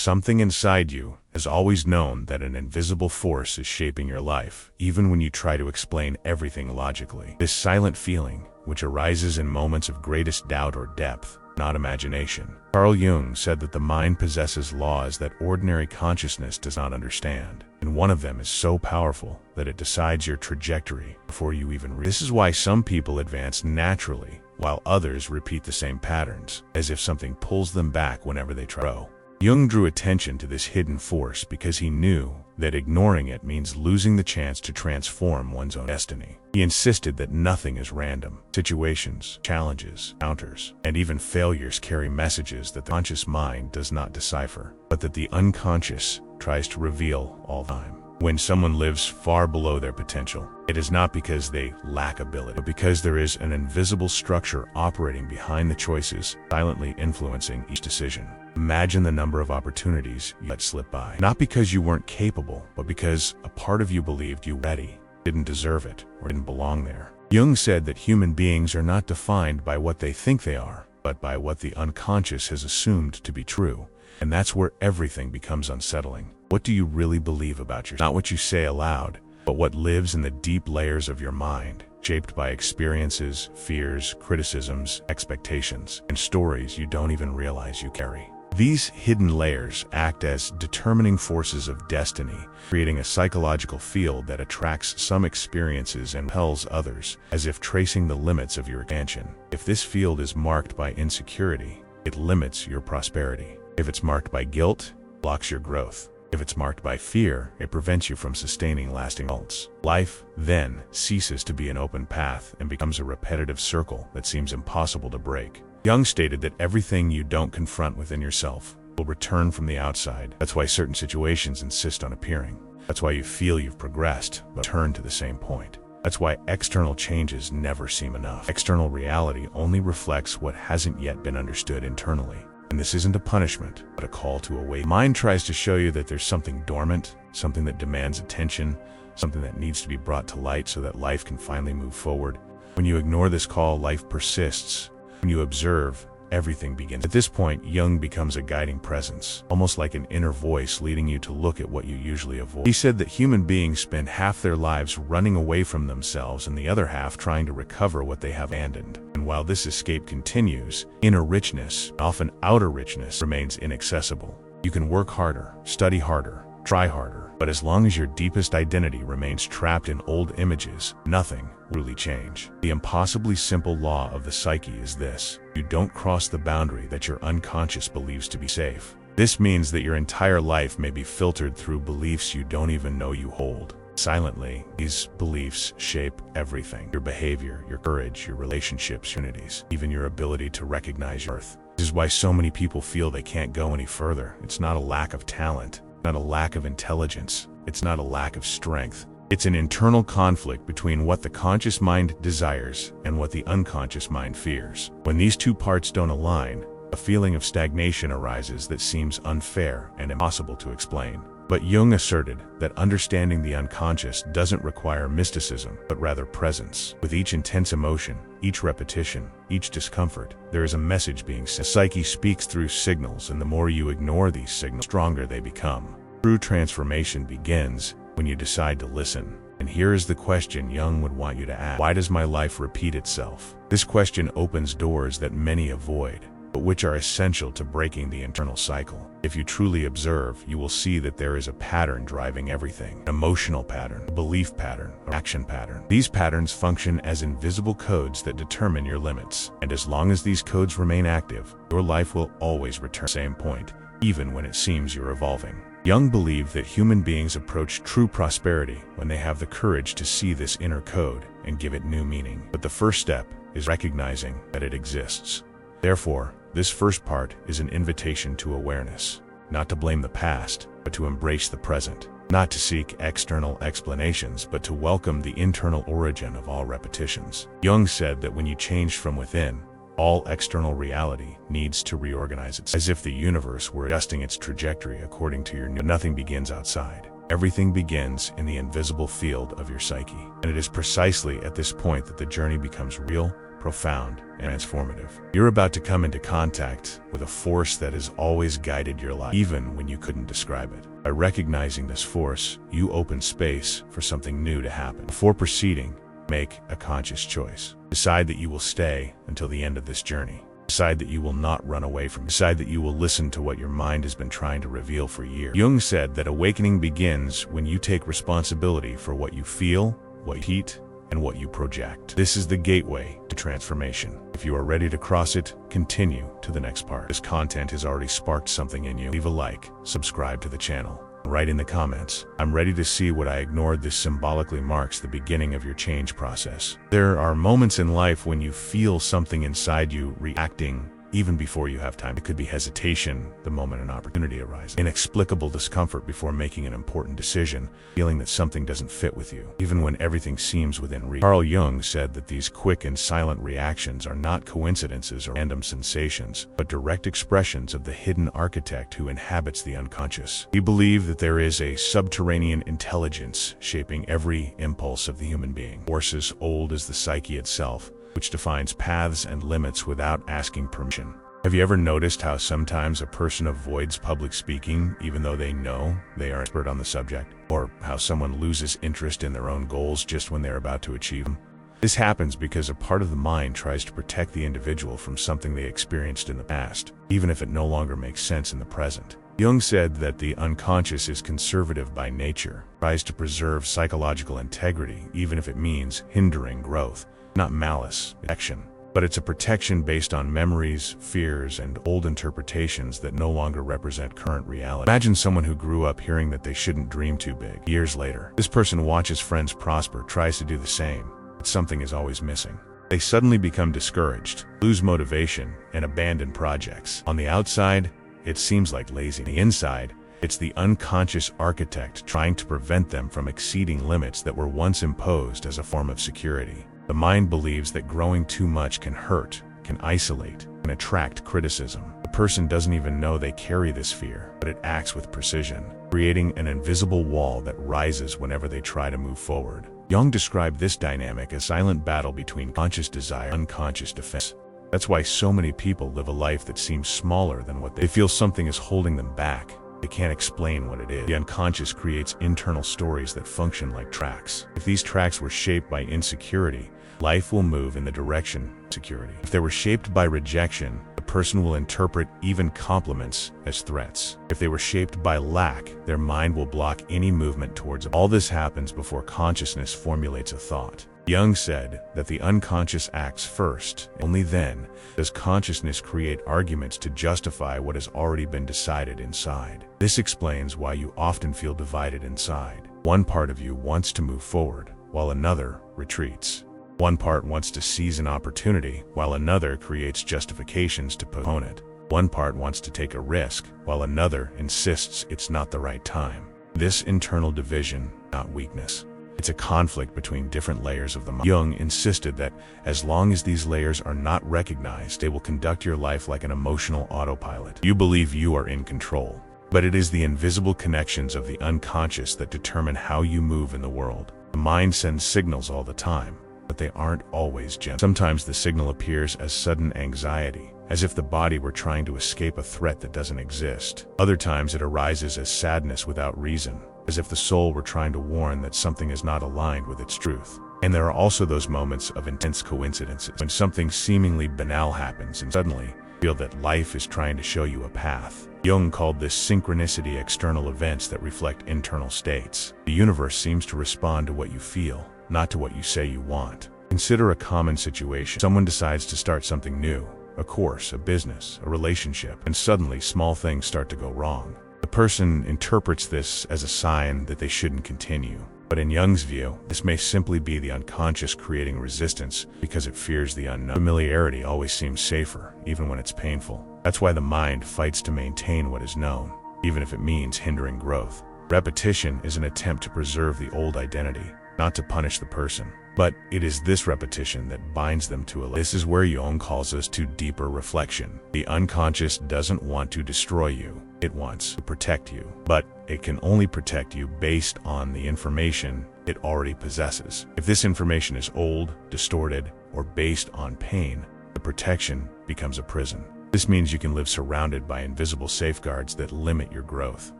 Something inside you has always known that an invisible force is shaping your life, even when you try to explain everything logically. This silent feeling, which arises in moments of greatest doubt or depth, not imagination. Carl Jung said that the mind possesses laws that ordinary consciousness does not understand, and one of them is so powerful that it decides your trajectory before you even reach. This is why some people advance naturally, while others repeat the same patterns, as if something pulls them back whenever they try. Jung drew attention to this hidden force because he knew that ignoring it means losing the chance to transform one's own destiny. He insisted that nothing is random. Situations, challenges, encounters, and even failures carry messages that the conscious mind does not decipher, but that the unconscious tries to reveal all the time. When someone lives far below their potential, it is not because they lack ability, but because there is an invisible structure operating behind the choices, silently influencing each decision. Imagine the number of opportunities you let slip by, not because you weren't capable, but because a part of you believed you were ready, didn't deserve it, or didn't belong there. Jung said that human beings are not defined by what they think they are, but by what the unconscious has assumed to be true. And that's where everything becomes unsettling. What do you really believe about yourself? Not what you say aloud, but what lives in the deep layers of your mind, shaped by experiences, fears, criticisms, expectations, and stories you don't even realize you carry. These hidden layers act as determining forces of destiny, creating a psychological field that attracts some experiences and repels others, as if tracing the limits of your expansion. If this field is marked by insecurity, it limits your prosperity. If it's marked by guilt, it blocks your growth. If it's marked by fear, it prevents you from sustaining lasting results. Life, then, ceases to be an open path and becomes a repetitive circle that seems impossible to break. Jung stated that everything you don't confront within yourself will return from the outside. That's why certain situations insist on appearing. That's why you feel you've progressed, but turn to the same point. That's why external changes never seem enough. External reality only reflects what hasn't yet been understood internally. And this isn't a punishment, but a call to awaken. Mind tries to show you that there's something dormant, something that demands attention, something that needs to be brought to light so that life can finally move forward. When you ignore this call, life persists. When you observe, everything begins. At this point, Jung becomes a guiding presence, almost like an inner voice leading you to look at what you usually avoid. He said that human beings spend half their lives running away from themselves and the other half trying to recover what they have abandoned. And while this escape continues, inner richness, often outer richness, remains inaccessible. You can work harder, study harder, try harder, but as long as your deepest identity remains trapped in old images, nothing will really change. The impossibly simple law of the psyche is this: you don't cross the boundary that your unconscious believes to be safe. This means that your entire life may be filtered through beliefs you don't even know you hold. Silently, these beliefs shape everything: your behavior, your courage, your relationships, unities, even your ability to recognize your worth. This is why so many people feel they can't go any further. It's not a lack of talent, not a lack of intelligence, it's not a lack of strength. It's an internal conflict between what the conscious mind desires and what the unconscious mind fears. When these two parts don't align, a feeling of stagnation arises that seems unfair and impossible to explain. But Jung asserted that understanding the unconscious doesn't require mysticism, but rather presence. With each intense emotion, each repetition, each discomfort, there is a message being sent. The psyche speaks through signals, and the more you ignore these signals, the stronger they become. True transformation begins when you decide to listen. And here is the question Jung would want you to ask: why does my life repeat itself? This question opens doors that many avoid, but which are essential to breaking the internal cycle. If you truly observe, you will see that there is a pattern driving everything: an emotional pattern, a belief pattern, an action pattern. These patterns function as invisible codes that determine your limits. And as long as these codes remain active, your life will always return to the same point, even when it seems you're evolving. Jung believed that human beings approach true prosperity when they have the courage to see this inner code and give it new meaning. But the first step is recognizing that it exists. Therefore, this first part is an invitation to awareness, not to blame the past, but to embrace the present, not to seek external explanations, but to welcome the internal origin of all repetitions. Jung said that when you change from within, all external reality needs to reorganize itself, as if the universe were adjusting its trajectory according to your new. Nothing begins outside. Everything begins in the invisible field of your psyche. And it is precisely at this point that the journey becomes real, profound, and transformative. You're about to come into contact with a force that has always guided your life, even when you couldn't describe it. By recognizing this force, you open space for something new to happen. Before proceeding, make a conscious choice. Decide that you will stay until the end of this journey. Decide that you will not run away from it. Decide that you will listen to what your mind has been trying to reveal for years. Jung said that awakening begins when you take responsibility for what you feel, what you eat, and what you project. This is the gateway to transformation. If you are ready to cross it, continue to the next part. This content has already sparked something in you. Leave a like, subscribe to the channel. Write in the comments, "I'm ready to see what I ignored." This symbolically marks the beginning of your change process. There are moments in life when you feel something inside you reacting even before you have time. It could be hesitation the moment an opportunity arises, inexplicable discomfort before making an important decision, feeling that something doesn't fit with you, even when everything seems within reach. Carl Jung said that these quick and silent reactions are not coincidences or random sensations, but direct expressions of the hidden architect who inhabits the unconscious. He believed that there is a subterranean intelligence shaping every impulse of the human being, forces old as the psyche itself, which defines paths and limits without asking permission. Have you ever noticed how sometimes a person avoids public speaking even though they know they are an expert on the subject? Or how someone loses interest in their own goals just when they're about to achieve them? This happens because a part of the mind tries to protect the individual from something they experienced in the past, even if it no longer makes sense in the present. Jung said that the unconscious is conservative by nature, tries to preserve psychological integrity even if it means hindering growth. Not malice, protection, but it's a protection based on memories, fears, and old interpretations that no longer represent current reality. Imagine someone who grew up hearing that they shouldn't dream too big. Years later, this person watches friends prosper, tries to do the same, but something is always missing. They suddenly become discouraged, lose motivation, and abandon projects. On the outside, it seems like lazy. On the inside, it's the unconscious architect trying to prevent them from exceeding limits that were once imposed as a form of security. The mind believes that growing too much can hurt, can isolate, can attract criticism. The person doesn't even know they carry this fear, but it acts with precision, creating an invisible wall that rises whenever they try to move forward. Jung described this dynamic as a silent battle between conscious desire and unconscious defense. That's why so many people live a life that seems smaller than what they feel something is holding them back. They can't explain what it is. The unconscious creates internal stories that function like tracks. If these tracks were shaped by insecurity, life will move in the direction of security. If they were shaped by rejection, the person will interpret even compliments as threats. If they were shaped by lack, their mind will block any movement towards it. All this happens before consciousness formulates a thought. Jung said that the unconscious acts first. Only then does consciousness create arguments to justify what has already been decided inside. This explains why you often feel divided inside. One part of you wants to move forward, while another retreats. One part wants to seize an opportunity, while another creates justifications to postpone it. One part wants to take a risk, while another insists it's not the right time. This internal division, not weakness. It's a conflict between different layers of the mind. Jung insisted that as long as these layers are not recognized, they will conduct your life like an emotional autopilot. You believe you are in control, but it is the invisible connections of the unconscious that determine how you move in the world. The mind sends signals all the time, but they aren't always gentle. Sometimes the signal appears as sudden anxiety, as if the body were trying to escape a threat that doesn't exist. Other times it arises as sadness without reason, as if the soul were trying to warn that something is not aligned with its truth. And there are also those moments of intense coincidences, when something seemingly banal happens and suddenly you feel that life is trying to show you a path. Jung called this synchronicity, external events that reflect internal states. The universe seems to respond to what you feel, not to what you say you want. Consider a common situation. Someone decides to start something new, a course, a business, a relationship, and suddenly small things start to go wrong. The person interprets this as a sign that they shouldn't continue. But in Jung's view, this may simply be the unconscious creating resistance because it fears the unknown. Familiarity always seems safer, even when it's painful. That's why the mind fights to maintain what is known, even if it means hindering growth. Repetition is an attempt to preserve the old identity, not to punish the person. But it is this repetition that binds them to a life. This is where Jung calls us to deeper reflection. The unconscious doesn't want to destroy you. It wants to protect you. But it can only protect you based on the information it already possesses. If this information is old, distorted, or based on pain, the protection becomes a prison. This means you can live surrounded by invisible safeguards that limit your growth.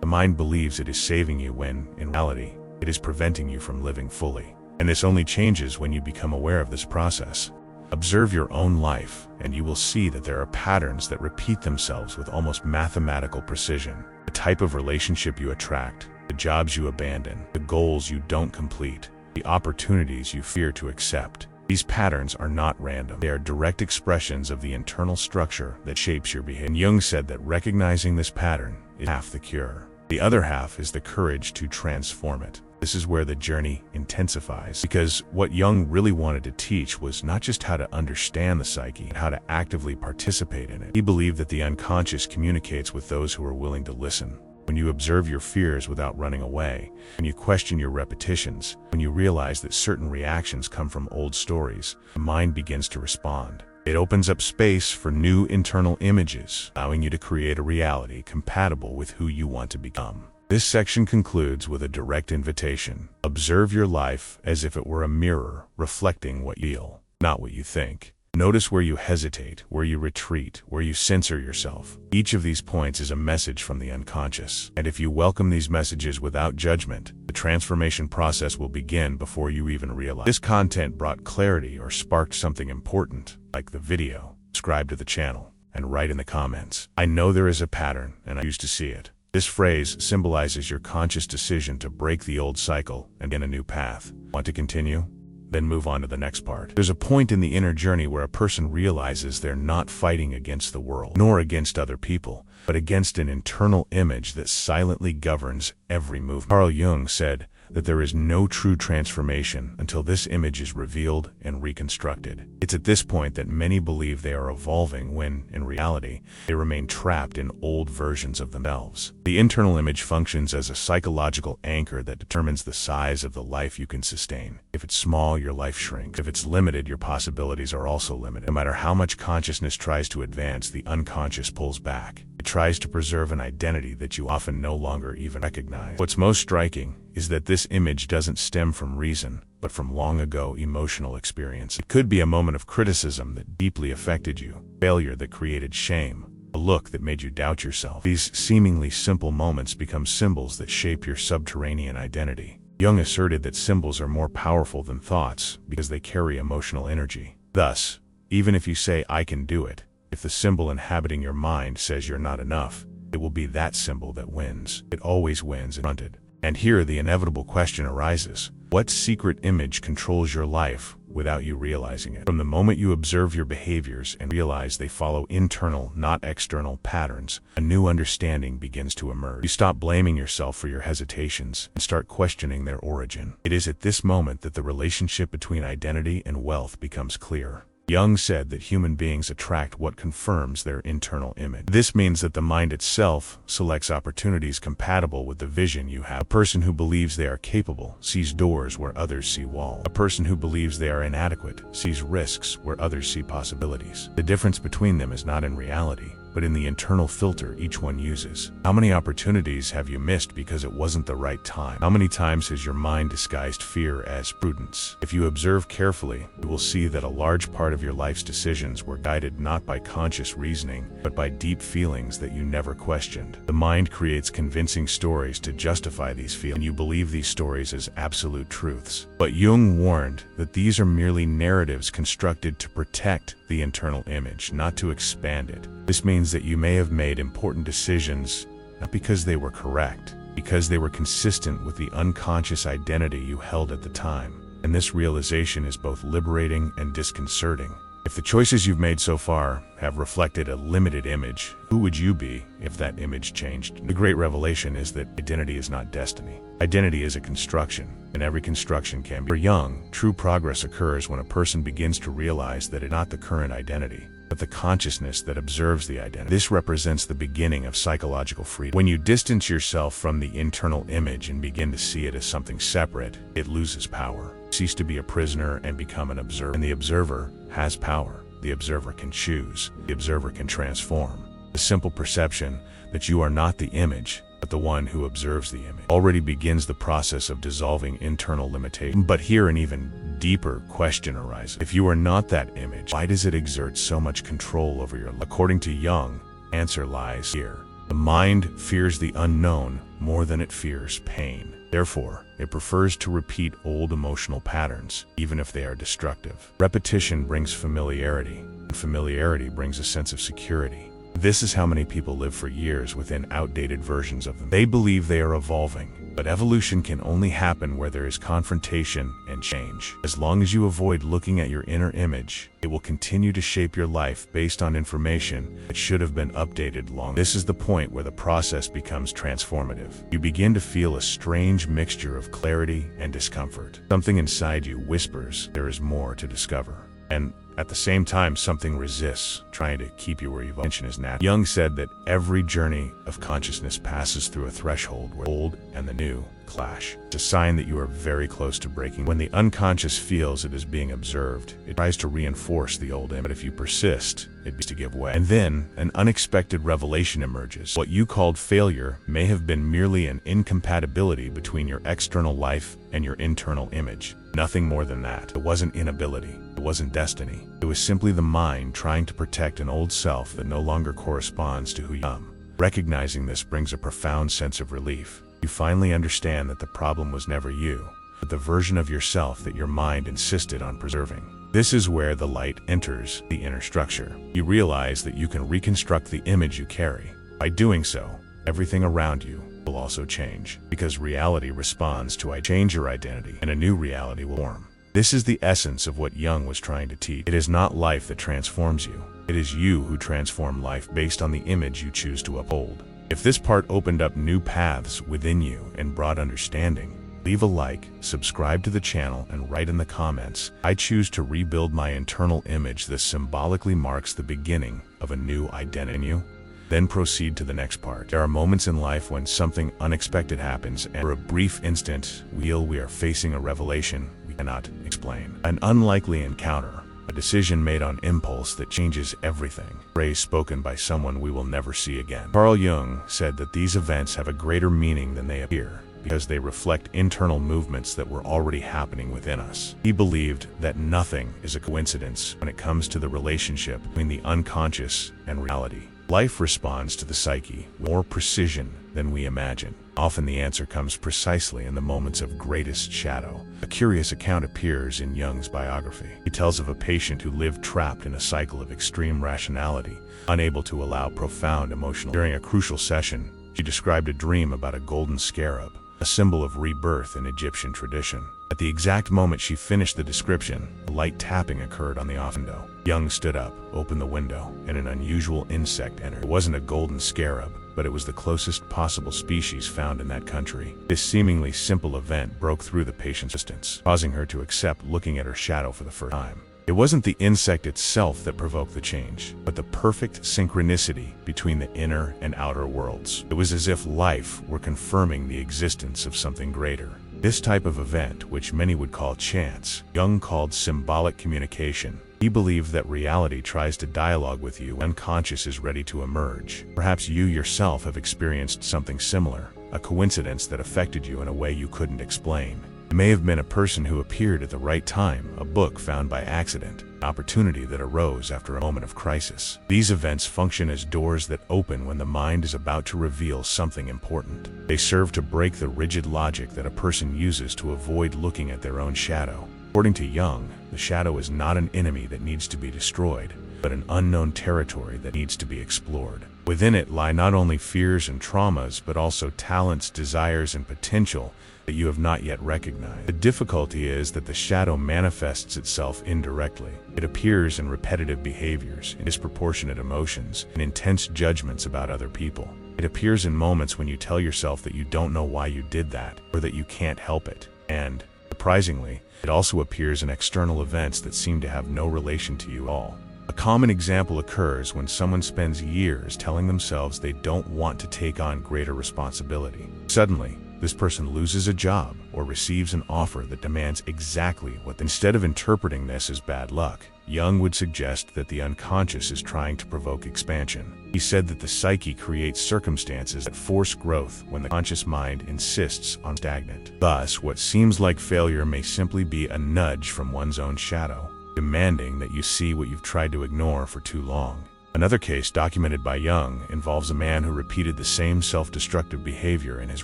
The mind believes it is saving you when, in reality, it is preventing you from living fully. And this only changes when you become aware of this process. Observe your own life, and you will see that there are patterns that repeat themselves with almost mathematical precision. The type of relationship you attract, the jobs you abandon, the goals you don't complete, the opportunities you fear to accept. These patterns are not random. They are direct expressions of the internal structure that shapes your behavior. And Jung said that recognizing this pattern is half the cure. The other half is the courage to transform it. This is where the journey intensifies, because what Jung really wanted to teach was not just how to understand the psyche, but how to actively participate in it. He believed that the unconscious communicates with those who are willing to listen. When you observe your fears without running away, when you question your repetitions, when you realize that certain reactions come from old stories, the mind begins to respond. It opens up space for new internal images, allowing you to create a reality compatible with who you want to become. This section concludes with a direct invitation. Observe your life as if it were a mirror reflecting what you feel, not what you think. Notice where you hesitate, where you retreat, where you censor yourself. Each of these points is a message from the unconscious. And if you welcome these messages without judgment, the transformation process will begin before you even realize. This content brought clarity or sparked something important, like the video. Subscribe to the channel and write in the comments. I know there is a pattern, and I used to see it. This phrase symbolizes your conscious decision to break the old cycle and begin a new path. Want to continue? Then move on to the next part. There's a point in the inner journey where a person realizes they're not fighting against the world, nor against other people, but against an internal image that silently governs every movement. Carl Jung said that there is no true transformation until this image is revealed and reconstructed. It's at this point that many believe they are evolving when, in reality, they remain trapped in old versions of themselves. The internal image functions as a psychological anchor that determines the size of the life you can sustain. If it's small, your life shrinks. If it's limited, your possibilities are also limited. No matter how much consciousness tries to advance, the unconscious pulls back. It tries to preserve an identity that you often no longer even recognize. What's most striking is that this image doesn't stem from reason, but from long ago emotional experience. It could be a moment of criticism that deeply affected you, failure that created shame, a look that made you doubt yourself. These seemingly simple moments become symbols that shape your subterranean identity. Jung asserted that symbols are more powerful than thoughts because they carry emotional energy. Thus, even if you say, "I can do it," if the symbol inhabiting your mind says you're not enough, it will be that symbol that wins. It always wins confronted. And here the inevitable question arises. What secret image controls your life without you realizing it? From the moment you observe your behaviors and realize they follow internal, not external patterns, a new understanding begins to emerge. You stop blaming yourself for your hesitations and start questioning their origin. It is at this moment that the relationship between identity and wealth becomes clear. Jung said that human beings attract what confirms their internal image. This means that the mind itself selects opportunities compatible with the vision you have. A person who believes they are capable sees doors where others see walls. A person who believes they are inadequate sees risks where others see possibilities. The difference between them is not in reality, but in the internal filter each one uses. How many opportunities have you missed because it wasn't the right time? How many times has your mind disguised fear as prudence? If you observe carefully, you will see that a large part of your life's decisions were guided not by conscious reasoning, but by deep feelings that you never questioned. The mind creates convincing stories to justify these feelings, and you believe these stories as absolute truths. But Jung warned that these are merely narratives constructed to protect the internal image, not to expand it. This means that you may have made important decisions not because they were correct, because they were consistent with the unconscious identity you held at the time. And this realization is both liberating and disconcerting. If the choices you've made so far have reflected a limited image, who would you be if that image changed? The great revelation is that identity is not destiny. Identity is a construction, and every construction can be. For Jung, true progress occurs when a person begins to realize that it's not the current identity, but the consciousness that observes the identity. This represents the beginning of psychological freedom. When you distance yourself from the internal image and begin to see it as something separate, it loses power. Cease to be a prisoner and become an observer. And the observer has power. The observer can choose. The observer can transform. The simple perception that you are not the image, but the one who observes the image, already begins the process of dissolving internal limitation. But here an even deeper question arises. If you are not that image, why does it exert so much control over your life? According to Jung, answer lies here. The mind fears the unknown more than it fears pain. Therefore, it prefers to repeat old emotional patterns, even if they are destructive. Repetition brings familiarity, and familiarity brings a sense of security. This is how many people live for years within outdated versions of them. They believe they are evolving, but evolution can only happen where there is confrontation and change. As long as you avoid looking at your inner image, it will continue to shape your life based on information that should have been updated long. This is the point where the process becomes transformative. You begin to feel a strange mixture of clarity and discomfort. Something inside you whispers there is more to discover. And at the same time, something resists, trying to keep you where you've attention is natural. Jung said that every journey of consciousness passes through a threshold where the old and the new clash. It's a sign that you are very close to breaking. When the unconscious feels it is being observed, it tries to reinforce the old image. But if you persist, it begins to give way. And then, an unexpected revelation emerges. What you called failure may have been merely an incompatibility between your external life and your internal image. Nothing more than that. It wasn't inability. It wasn't destiny. It was simply the mind trying to protect an old self that no longer corresponds to who you are. Recognizing this brings a profound sense of relief. You finally understand that the problem was never you, but the version of yourself that your mind insisted on preserving. This is where the light enters the inner structure. You realize that you can reconstruct the image you carry. By doing so, everything around you will also change, because reality responds to change your identity, and a new reality will form. This is the essence of what Jung was trying to teach. It is not life that transforms you. It is you who transform life based on the image you choose to uphold. If this part opened up new paths within you and brought understanding, leave a like, subscribe to the channel, and write in the comments, "I choose to rebuild my internal image." This symbolically marks the beginning of a new identity in you. Then proceed to the next part. There are moments in life when something unexpected happens, and for a brief instant, we are facing a revelation we cannot explain. An unlikely encounter, a decision made on impulse that changes everything. A phrase spoken by someone we will never see again. Carl Jung said that these events have a greater meaning than they appear, because they reflect internal movements that were already happening within us. He believed that nothing is a coincidence when it comes to the relationship between the unconscious and reality. Life responds to the psyche with more precision than we imagine. Often the answer comes precisely in the moments of greatest shadow. A curious account appears in Jung's biography. He tells of a patient who lived trapped in a cycle of extreme rationality, unable to allow profound emotional. During a crucial session, she described a dream about a golden scarab, a symbol of rebirth in Egyptian tradition. At the exact moment she finished the description, a light tapping occurred on the off window. Jung stood up, opened the window, and an unusual insect entered. It wasn't a golden scarab, but it was the closest possible species found in that country. This seemingly simple event broke through the patient's resistance, causing her to accept looking at her shadow for the first time. It wasn't the insect itself that provoked the change, but the perfect synchronicity between the inner and outer worlds. It was as if life were confirming the existence of something greater. This type of event, which many would call chance, Jung called symbolic communication. He believed that reality tries to dialogue with you when unconscious is ready to emerge. Perhaps you yourself have experienced something similar, a coincidence that affected you in a way you couldn't explain. It may have been a person who appeared at the right time, a book found by accident, an opportunity that arose after a moment of crisis. These events function as doors that open when the mind is about to reveal something important. They serve to break the rigid logic that a person uses to avoid looking at their own shadow. According to Jung, the shadow is not an enemy that needs to be destroyed, but an unknown territory that needs to be explored. Within it lie not only fears and traumas, but also talents, desires, and potential that you have not yet recognized. The difficulty is that the shadow manifests itself indirectly. It appears in repetitive behaviors, in disproportionate emotions, in intense judgments about other people. It appears in moments when you tell yourself that you don't know why you did that, or that you can't help it. And, surprisingly, it also appears in external events that seem to have no relation to you at all. A common example occurs when someone spends years telling themselves they don't want to take on greater responsibility. Suddenly, this person loses a job or receives an offer that demands exactly what. Instead of interpreting this as bad luck, Jung would suggest that the unconscious is trying to provoke expansion. He said that the psyche creates circumstances that force growth when the conscious mind insists on stagnant. Thus, what seems like failure may simply be a nudge from one's own shadow, demanding that you see what you've tried to ignore for too long. Another case documented by Jung involves a man who repeated the same self-destructive behavior in his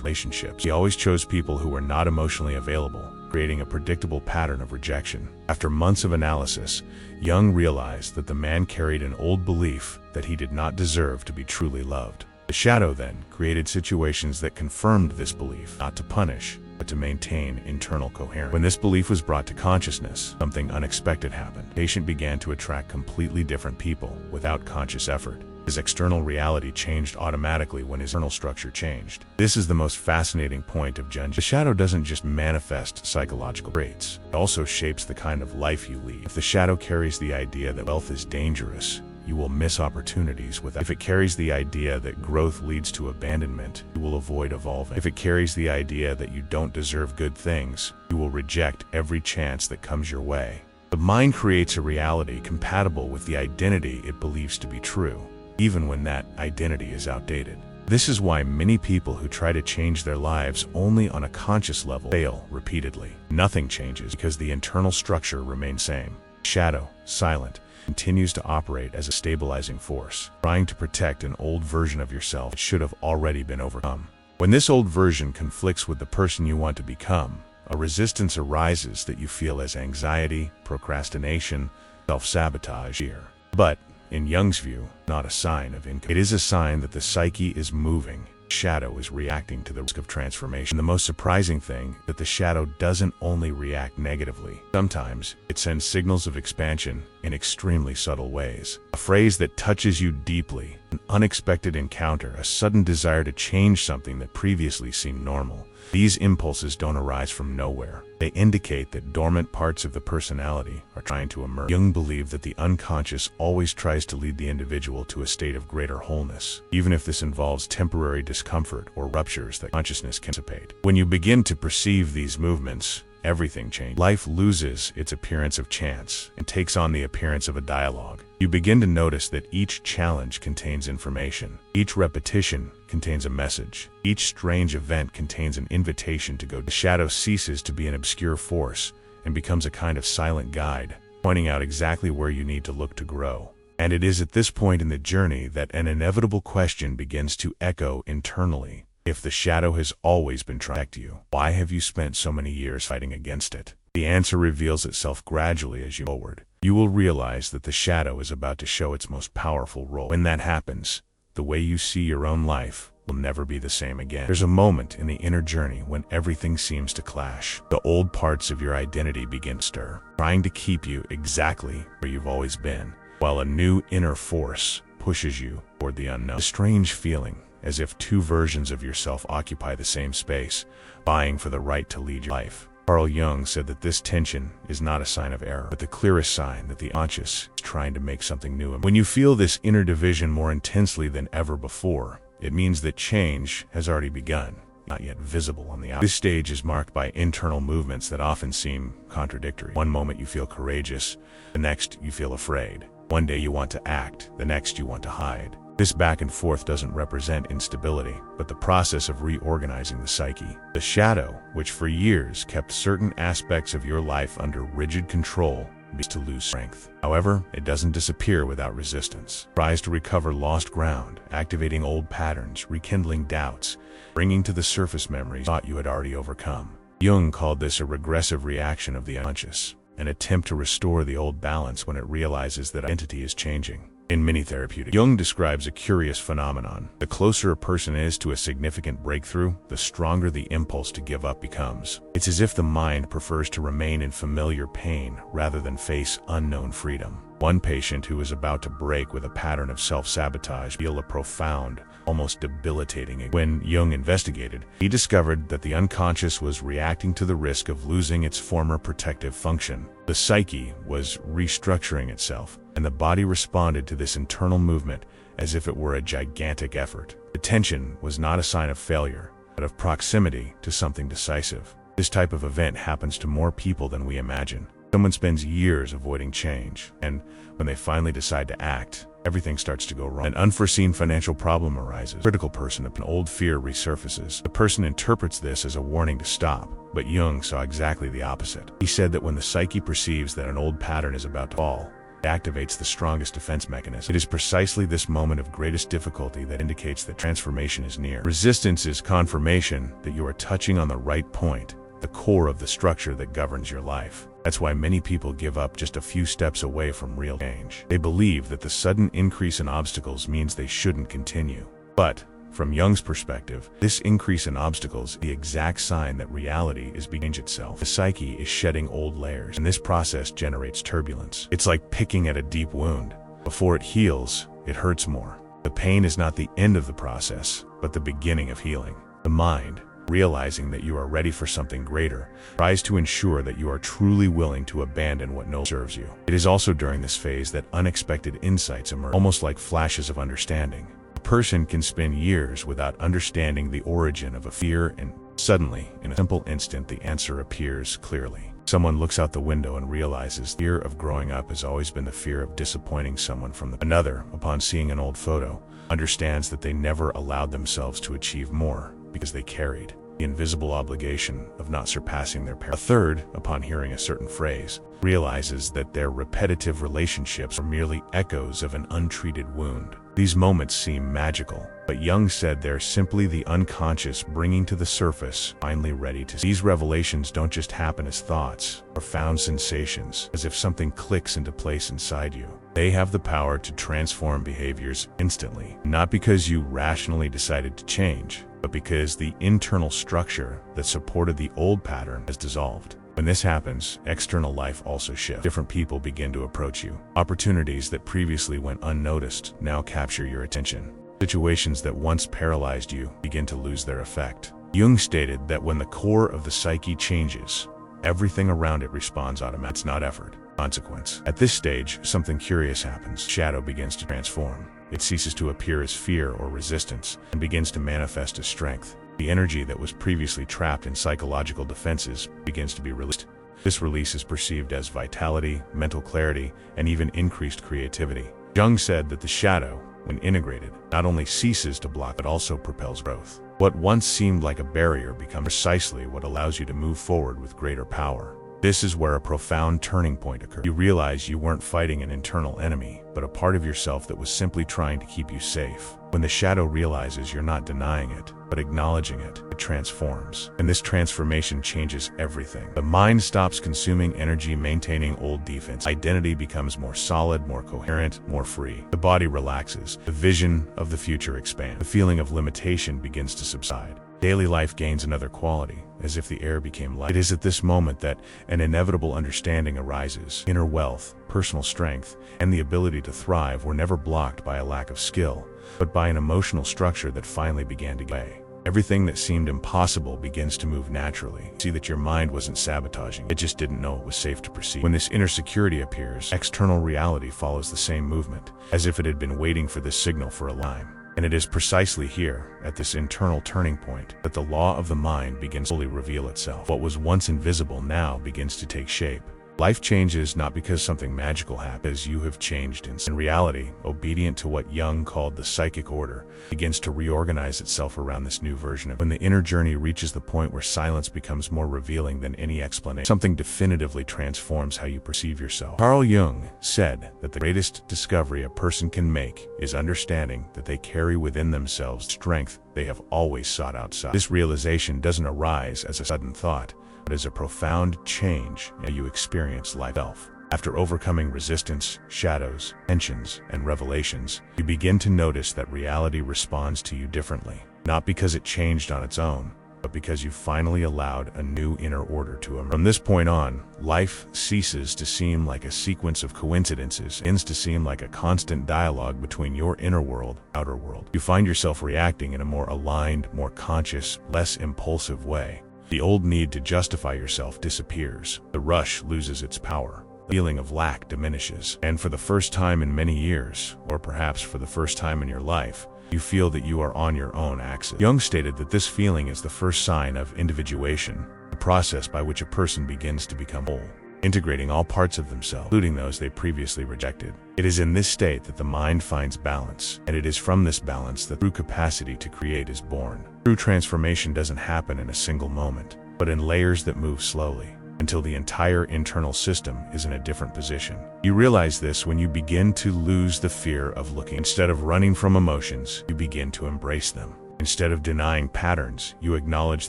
relationships. He always chose people who were not emotionally available, creating a predictable pattern of rejection. After months of analysis, Jung realized that the man carried an old belief that he did not deserve to be truly loved. The shadow then created situations that confirmed this belief, not to punish, but to maintain internal coherence. When this belief was brought to consciousness, something unexpected happened. The patient began to attract completely different people without conscious effort. His external reality changed automatically when his internal structure changed. This is the most fascinating point of Jung. The shadow doesn't just manifest psychological traits, it also shapes the kind of life you lead. If the shadow carries the idea that wealth is dangerous, you will miss opportunities with that. If it carries the idea that growth leads to abandonment, you will avoid evolving. If it carries the idea that you don't deserve good things, you will reject every chance that comes your way. The mind creates a reality compatible with the identity it believes to be true, even when that identity is outdated. This is why many people who try to change their lives only on a conscious level fail repeatedly. Nothing changes because the internal structure remains same. Shadow, silent, continues to operate as a stabilizing force, trying to protect an old version of yourself that should have already been overcome. When this old version conflicts with the person you want to become, a resistance arises that you feel as anxiety, procrastination, self-sabotage, fear. But, in Jung's view, not a sign of incomplete. It is a sign that the psyche is moving. Shadow is reacting to the risk of transformation. The most surprising thing is that the shadow doesn't only react negatively. Sometimes, it sends signals of expansion in extremely subtle ways. A phrase that touches you deeply, an unexpected encounter, a sudden desire to change something that previously seemed normal. These impulses don't arise from nowhere. They indicate that dormant parts of the personality are trying to emerge. Jung believed that the unconscious always tries to lead the individual to a state of greater wholeness, even if this involves temporary discomfort or ruptures that consciousness can anticipate. When you begin to perceive these movements, everything changes. Life loses its appearance of chance and takes on the appearance of a dialogue. You begin to notice that each challenge contains information. Each repetition contains a message. Each strange event contains an invitation to go. The shadow ceases to be an obscure force and becomes a kind of silent guide, pointing out exactly where you need to look to grow. And it is at this point in the journey that an inevitable question begins to echo internally. If the shadow has always been trying to protect you, why have you spent so many years fighting against it? The answer reveals itself gradually as you move forward. You will realize that the shadow is about to show its most powerful role. When that happens, the way you see your own life will never be the same again. There's a moment in the inner journey when everything seems to clash. The old parts of your identity begin to stir, trying to keep you exactly where you've always been, while a new inner force pushes you toward the unknown. A strange feeling, as if two versions of yourself occupy the same space, vying for the right to lead your life. Carl Jung said that this tension is not a sign of error, but the clearest sign that the unconscious is trying to make something new. When you feel this inner division more intensely than ever before, it means that change has already begun, not yet visible on the outside. This stage is marked by internal movements that often seem contradictory. One moment you feel courageous, the next you feel afraid. One day you want to act, the next you want to hide. This back and forth doesn't represent instability, but the process of reorganizing the psyche. The shadow, which for years kept certain aspects of your life under rigid control, begins to lose strength. However, it doesn't disappear without resistance. It tries to recover lost ground, activating old patterns, rekindling doubts, bringing to the surface memories you thought you had already overcome. Jung called this a regressive reaction of the unconscious, an attempt to restore the old balance when it realizes that identity is changing. In many therapeutics, Jung describes a curious phenomenon. The closer a person is to a significant breakthrough, the stronger the impulse to give up becomes. It's as if the mind prefers to remain in familiar pain rather than face unknown freedom. One patient who was about to break with a pattern of self-sabotage felt a profound, almost debilitating. When Jung investigated, he discovered that the unconscious was reacting to the risk of losing its former protective function. The psyche was restructuring itself, and the body responded to this internal movement as if it were a gigantic effort. The tension was not a sign of failure, but of proximity to something decisive. This type of event happens to more people than we imagine. Someone spends years avoiding change, and when they finally decide to act, everything starts to go wrong. An unforeseen financial problem arises. A critical person, an old fear resurfaces. The person interprets this as a warning to stop, but Jung saw exactly the opposite. He said that when the psyche perceives that an old pattern is about to fall, it activates the strongest defense mechanism. It is precisely this moment of greatest difficulty that indicates that transformation is near. Resistance is confirmation that you are touching on the right point, the core of the structure that governs your life. That's why many people give up just a few steps away from real change. They believe that the sudden increase in obstacles means they shouldn't continue. But from Jung's perspective, this increase in obstacles is the exact sign that reality is beginning to change itself. The psyche is shedding old layers, and this process generates turbulence. It's like picking at a deep wound. Before it heals, it hurts more. The pain is not the end of the process, but the beginning of healing. The mind, realizing that you are ready for something greater, tries to ensure that you are truly willing to abandon what no longer serves you. It is also during this phase that unexpected insights emerge, almost like flashes of understanding. A person can spend years without understanding the origin of a fear, and suddenly, in a simple instant, the answer appears clearly. Someone looks out the window and realizes the fear of growing up has always been the fear of disappointing someone from the past. Another, upon seeing an old photo, understands that they never allowed themselves to achieve more because they carried the invisible obligation of not surpassing their parents. A third, upon hearing a certain phrase, realizes that their repetitive relationships are merely echoes of an untreated wound. These moments seem magical, but Jung said they're simply the unconscious bringing to the surface, finally ready to see. These revelations don't just happen as thoughts, profound sensations, as if something clicks into place inside you. They have the power to transform behaviors instantly, not because you rationally decided to change, but because the internal structure that supported the old pattern has dissolved. When this happens, external life also shifts. Different people begin to approach you. Opportunities that previously went unnoticed now capture your attention. Situations that once paralyzed you begin to lose their effect. Jung stated that when the core of the psyche changes, everything around it responds automatically. It's not effort, consequence. At this stage, something curious happens. Shadow begins to transform. It ceases to appear as fear or resistance and begins to manifest as strength. The energy that was previously trapped in psychological defenses begins to be released. This release is perceived as vitality, mental clarity, and even increased creativity. Jung said that the shadow, when integrated, not only ceases to block but also propels growth. What once seemed like a barrier becomes precisely what allows you to move forward with greater power. This is where a profound turning point occurs. You realize you weren't fighting an internal enemy, but a part of yourself that was simply trying to keep you safe. When the shadow realizes you're not denying it, but acknowledging it, it transforms. And this transformation changes everything. The mind stops consuming energy maintaining old defense. Identity becomes more solid, more coherent, more free. The body relaxes. The vision of the future expands. The feeling of limitation begins to subside. Daily life gains another quality, as if the air became light. It is at this moment that an inevitable understanding arises. Inner wealth, personal strength, and the ability to thrive were never blocked by a lack of skill, but by an emotional structure that finally began to give way. Everything that seemed impossible begins to move naturally. See that your mind wasn't sabotaging, it just didn't know it was safe to proceed. When this inner security appears, external reality follows the same movement, as if it had been waiting for this signal for a time. And it is precisely here, at this internal turning point, that the law of the mind begins to fully reveal itself. What was once invisible now begins to take shape. Life changes not because something magical happened, as you have changed in reality, obedient to what Jung called the psychic order, begins to reorganize itself around this new version of it. When the inner journey reaches the point where silence becomes more revealing than any explanation, something definitively transforms how you perceive yourself. Carl Jung said that the greatest discovery a person can make is understanding that they carry within themselves strength they have always sought outside. This realization doesn't arise as a sudden thought, but as a profound change in how you experience life itself. After overcoming resistance, shadows, tensions, and revelations, you begin to notice that reality responds to you differently, not because it changed on its own, but because you finally allowed a new inner order to emerge. From this point on, life ceases to seem like a sequence of coincidences, it begins to seem like a constant dialogue between your inner world and outer world. You find yourself reacting in a more aligned, more conscious, less impulsive way. The old need to justify yourself disappears. The rush loses its power. The feeling of lack diminishes. And for the first time in many years, or perhaps for the first time in your life, you feel that you are on your own axis. Jung stated that this feeling is the first sign of individuation, the process by which a person begins to become whole, integrating all parts of themselves, including those they previously rejected. It is in this state that the mind finds balance, and it is from this balance that true capacity to create is born. True transformation doesn't happen in a single moment, but in layers that move slowly, until the entire internal system is in a different position. You realize this when you begin to lose the fear of looking. Instead of running from emotions, you begin to embrace them. Instead of denying patterns, you acknowledge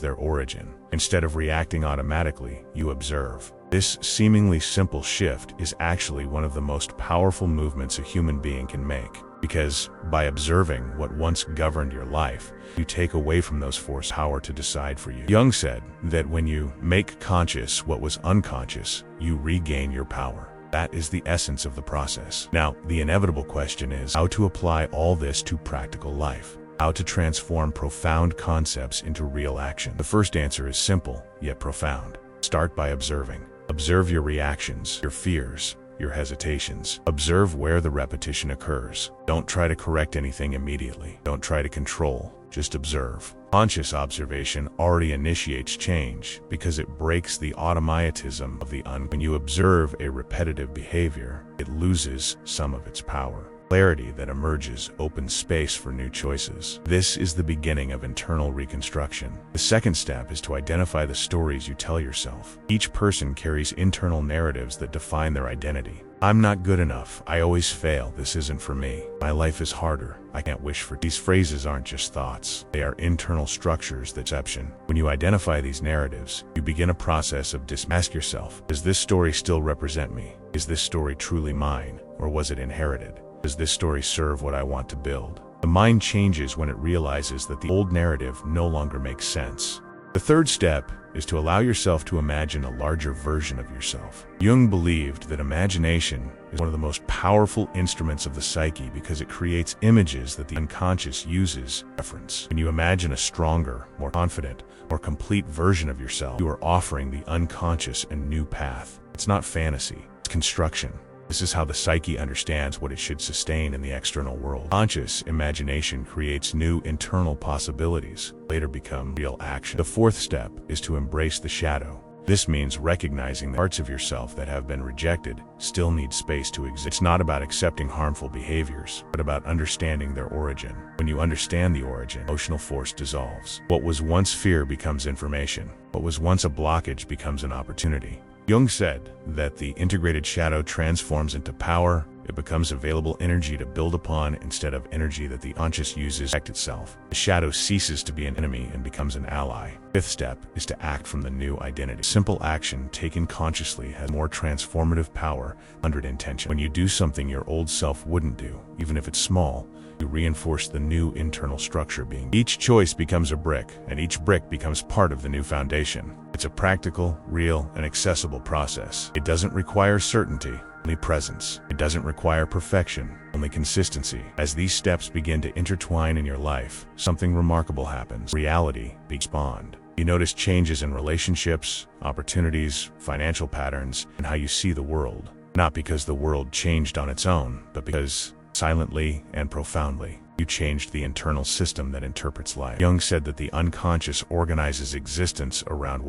their origin. Instead of reacting automatically, you observe. This seemingly simple shift is actually one of the most powerful movements a human being can make. Because by observing what once governed your life, you take away from those forces power to decide for you. Jung said that when you make conscious what was unconscious, you regain your power. That is the essence of the process. Now, the inevitable question is how to apply all this to practical life. How to transform profound concepts into real action. The first answer is simple, yet profound. Start by observing. Observe your reactions, your fears, your hesitations. Observe where the repetition occurs. Don't try to correct anything immediately. Don't try to control. Just observe. Conscious observation already initiates change because it breaks the automatism of the unconscious. When you observe a repetitive behavior, it loses some of its power. Clarity that emerges opens space for new choices. This is the beginning of internal reconstruction. The second step is to identify the stories you tell yourself. Each person carries internal narratives that define their identity. I'm not good enough. I always fail. This isn't for me. My life is harder. I can't wish for. These phrases aren't just thoughts. They are internal structures that perception. When you identify these narratives, you begin a process of ask yourself, does this story still represent me? Is this story truly mine, or was it inherited? Does this story serve what I want to build? The mind changes when it realizes that the old narrative no longer makes sense. The third step is to allow yourself to imagine a larger version of yourself. Jung believed that imagination is one of the most powerful instruments of the psyche because it creates images that the unconscious uses as reference. When you imagine a stronger, more confident, more complete version of yourself, you are offering the unconscious a new path. It's not fantasy, it's construction. This is how the psyche understands what it should sustain in the external world. Conscious imagination creates new internal possibilities, later become real action. The fourth step is to embrace the shadow. This means recognizing the parts of yourself that have been rejected still need space to exist. It's not about accepting harmful behaviors, but about understanding their origin. When you understand the origin, emotional force dissolves. What was once fear becomes information. What was once a blockage becomes an opportunity. Jung said that the integrated shadow transforms into power. It becomes available energy to build upon instead of energy that the conscious uses to protect itself. The shadow ceases to be an enemy and becomes an ally. Fifth step is to act from the new identity. Simple action taken consciously has more transformative power under intention. When you do something your old self wouldn't do, even if it's small, you reinforce the new internal structure being. Each choice becomes a brick, and each brick becomes part of the new foundation. It's a practical, real, and accessible process. It doesn't require certainty, only presence. It doesn't require perfection, only consistency. As these steps begin to intertwine in your life, something remarkable happens. Reality responds. You notice changes in relationships, opportunities, financial patterns, and how you see the world. Not because the world changed on its own, but because silently and profoundly, you changed the internal system that interprets life. Jung said that the unconscious organizes existence around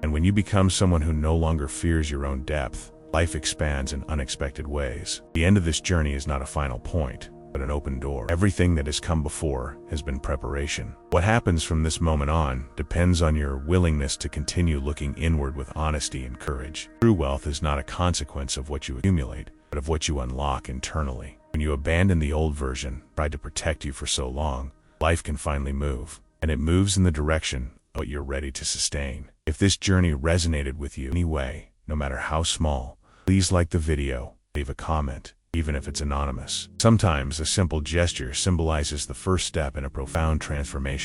and when you become someone who no longer fears your own depth, life expands in unexpected ways. The end of this journey is not a final point, but an open door. Everything that has come before has been preparation. What happens from this moment on depends on your willingness to continue looking inward with honesty and courage. True wealth is not a consequence of what you accumulate, but of what you unlock internally. When you abandon the old version, tried to protect you for so long, life can finally move, and it moves in the direction of what you're ready to sustain. If this journey resonated with you in any way, no matter how small, please like the video, leave a comment, even if it's anonymous. Sometimes a simple gesture symbolizes the first step in a profound transformation.